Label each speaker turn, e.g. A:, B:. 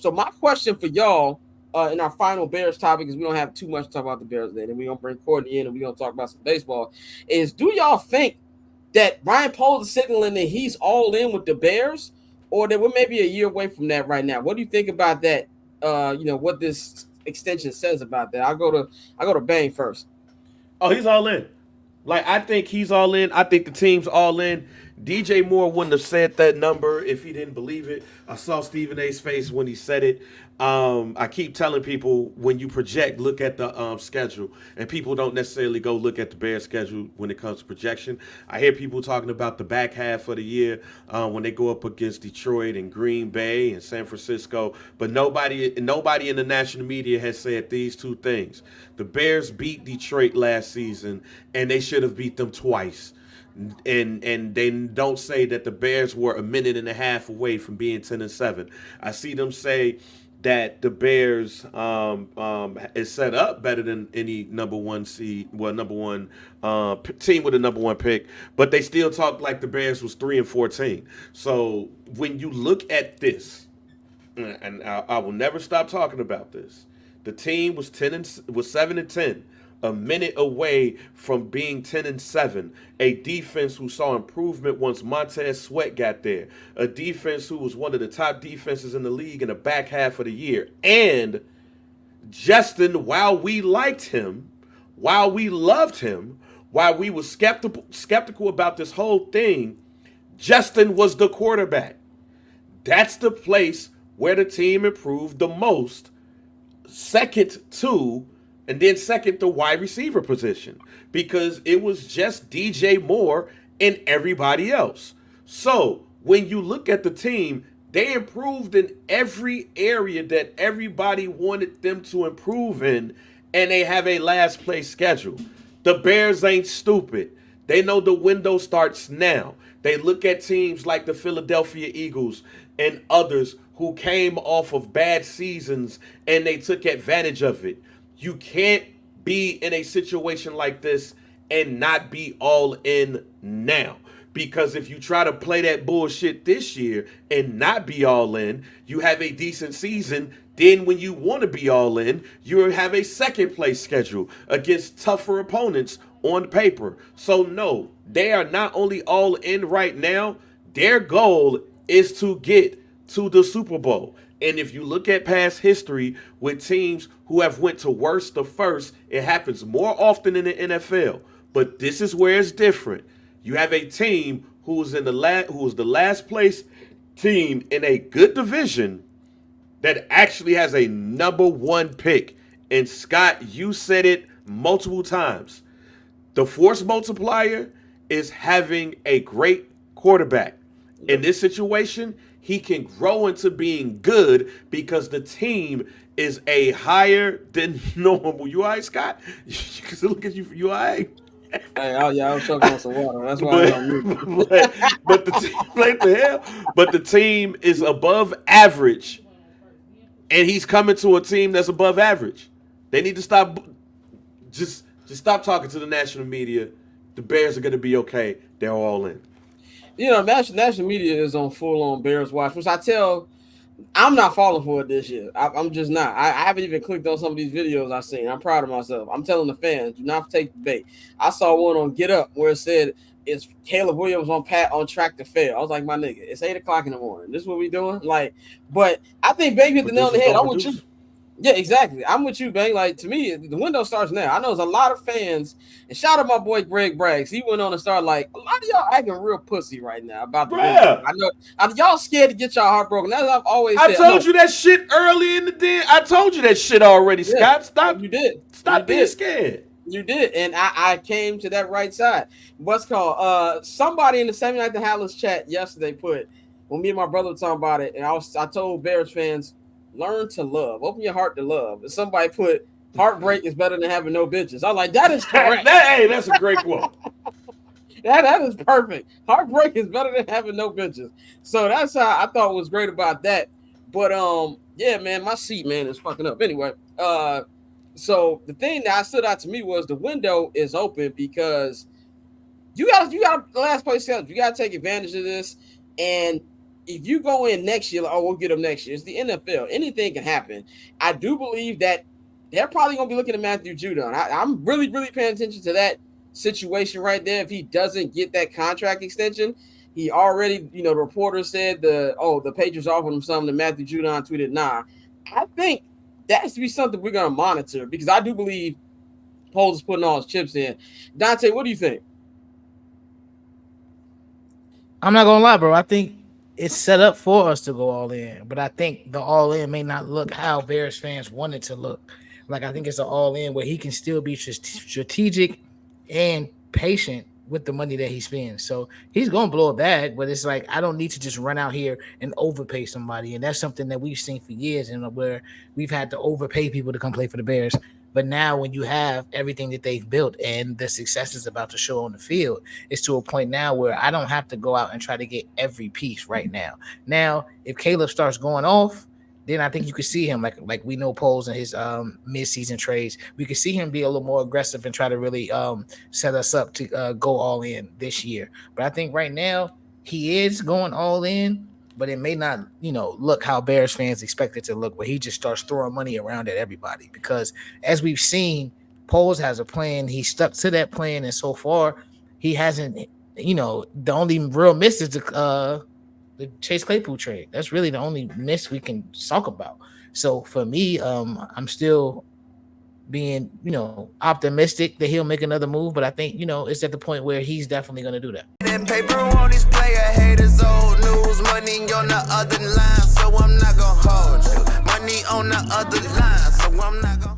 A: So my question for y'all in our final Bears topic, is we don't have too much to talk about the Bears today, and we're gonna bring Courtney in and we're gonna talk about some baseball. Is do y'all think that Ryan Poles is signaling that he's all in with the Bears, or that we're maybe a year away from that right now? What do you think about that? What this extension says about that. I go to Bang first.
B: Oh, he's all in. Like, I think he's all in. I think the team's all in. DJ Moore wouldn't have said that number if he didn't believe it. I saw Stephen A's face when he said it. I keep telling people, when you project, look at the schedule, and people don't necessarily go look at the Bears schedule when it comes to projection. I hear people talking about the back half of the year when they go up against Detroit and Green Bay and San Francisco, but nobody in the national media has said these two things. The Bears beat Detroit last season, and they should have beat them twice. And they don't say that the Bears were a minute and a half away from being 10-7. I see them say that the Bears is set up better than any number one seed, number one team with a number one pick, but they still talk like the Bears was 3-14. So when you look at this, and I will never stop talking about this, the team was 7-10, a minute away from being 10-7. A defense who saw improvement once Montez Sweat got there. A defense who was one of the top defenses in the league in the back half of the year. And Justin, while we liked him, while we loved him, while we were skeptical about this whole thing, Justin was the quarterback. That's the place where the team improved the most. Second to wide receiver position, because it was just DJ Moore and everybody else. So when you look at the team, they improved in every area that everybody wanted them to improve in, and they have a last place schedule. The Bears ain't stupid. They know the window starts now. They look at teams like the Philadelphia Eagles and others who came off of bad seasons and they took advantage of it. You can't be in a situation like this and not be all in now. Because if you try to play that bullshit this year and not be all in, you have a decent season. Then when you want to be all in, you have a second place schedule against tougher opponents on paper. So no, they are not only all in right now, their goal is to get to the Super Bowl. And if you look at past history with teams who have went to worst to first, it happens more often in the NFL. But this is where it's different. You have a team who was the last place team in a good division that actually has a number one pick. And Scott, you said it multiple times. The force multiplier is having a great quarterback. In this situation, he can grow into being good because the team is a higher than normal. You all right, Scott? Because look at you. You all right?
A: Hey, I was choking on some water. That's why I don't mute.
B: But the team, like the hell, but the team is above average, and he's coming to a team that's above average. They need to stop. Just stop talking to the national media. The Bears are going to be okay. They're all in.
A: National media is on full on Bears watch, which I'm not falling for it this year. I'm just not. I haven't even clicked on some of these videos I've seen. I'm proud of myself. I'm telling the fans, do not take the bait. I saw one on Get Up where it said it's Caleb Williams on track to fail. I was like, my nigga, it's 8:00 in the morning. This is what we doing? But I think Baby hit the nail on the head. I'm with you. Yeah, exactly. I'm with you, Bang. Like, to me, the window starts now. I know there's a lot of fans, and shout out my boy Greg Braggs. He went on and started like, a lot of y'all acting real pussy right now about the window. I know y'all scared to get y'all heart broken. That's what I've always said.
B: I told you that shit early in the day. I told you that shit already, yeah, Scott. Stop.
A: You did.
B: Stop being scared.
A: You did, and I came to that right side. What's called? Somebody in the 79th and Hallis chat yesterday put, when me and my brother were talking about it, and I told Bears fans, learn to love. Open your heart to love. And somebody put, heartbreak is better than having no bitches. I was like, that is correct.
B: Hey, that's a great quote.
A: that is perfect. Heartbreak is better than having no bitches. So that's how I thought was great about that. But yeah, man, my seat, man, is fucking up. Anyway, so the thing that stood out to me was the window is open because you got the last place schedule. You got to take advantage of this. And if you go in next year, like, oh, we'll get him next year. It's the NFL. Anything can happen. I do believe that they're probably going to be looking at Matthew Judon. I'm really, really paying attention to that situation right there. If he doesn't get that contract extension, he already, the reporter said the Patriots offered him something, and Matthew Judon tweeted, nah. I think that has to be something we're going to monitor because I do believe Poles is putting all his chips in. Dante, what do you think?
C: I'm not gonna lie, bro. I think it's set up for us to go all in, but I think the all in may not look how Bears fans want it to look. Like, I think it's an all in where he can still be strategic and patient with the money that he spends. So he's gonna blow a bag, but it's like I don't need to just run out here and overpay somebody, and that's something that we've seen for years, and where we've had to overpay people to come play for the Bears. But now, when you have everything that they've built and the success is about to show on the field, it's to a point now where I don't have to go out and try to get every piece right now. Now, if Caleb starts going off, then I think you could see him like we know Poles and his midseason trades. We could see him be a little more aggressive and try to really set us up to go all in this year. But I think right now he is going all in, but it may not, look how Bears fans expect it to look, where he just starts throwing money around at everybody. Because as we've seen, Poles has a plan. He stuck to that plan, and so far he hasn't. The only real miss is the Chase Claypool trade. That's really the only miss we can talk about. So for me, I'm still being, optimistic that he'll make another move, but I think, it's at the point where he's definitely going to do that.
D: That paper on this player haters, old news, money on the other line, so I'm not gonna hold you. Money on the other line, so I'm not gonna